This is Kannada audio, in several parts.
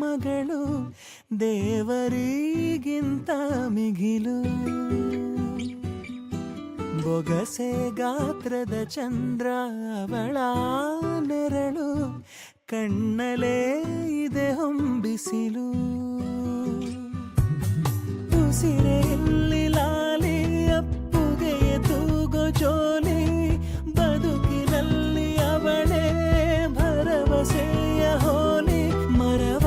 ಮಗಳು ದೇವರಿಗಿಂತ ಮಿಗಿಲು. ಬೊಗಸೆ ಗಾತ್ರದ ಚಂದ್ರ ಅವಳ ನೆರಳು, ಕಣ್ಣಲೇ ಇದೆ ಹೊಂಬಿಸಿಲು. ಉಸಿರೆಯಲ್ಲಿ ಲಾಲಿ ಅಪ್ಪುಗೆ ತೂಗೋ ಜೋಲಿ, ಬದುಕಿನಲ್ಲಿ ಅವಳೇ ಭರವಸೆಯ ಹೋಲಿ. ಮರವ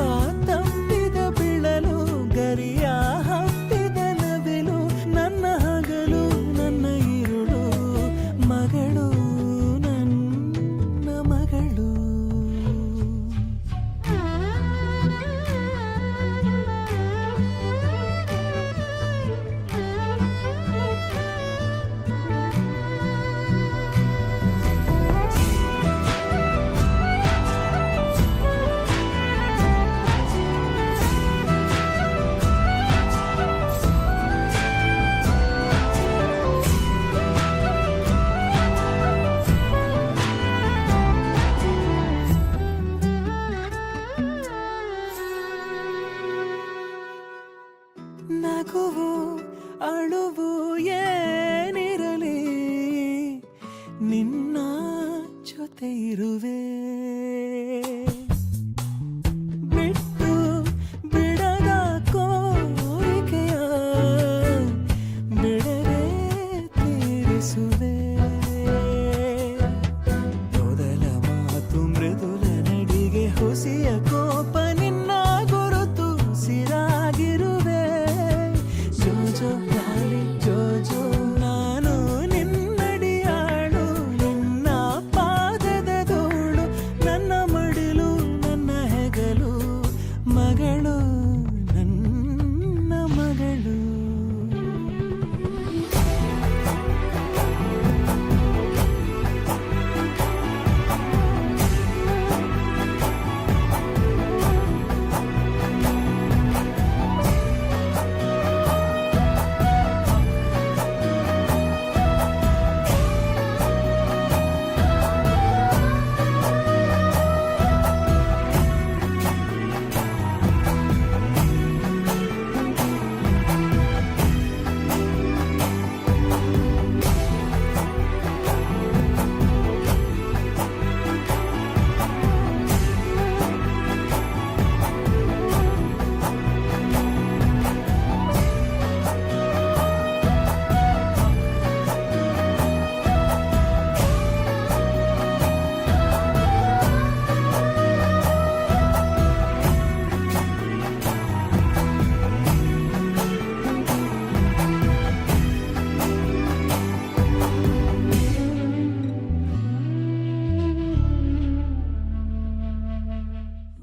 ತಪ್ಪಿದ ಬಿಳಲು, ಗರಿಯ ಹತ್ತಿದ ನವಿಲು, ನನ್ನ ಹಗಲು ನನ್ನ ഇരുಳು, ಮಗಳು ನನ್ನ ಮಗಳು. ನಗುವು ಅಳುವು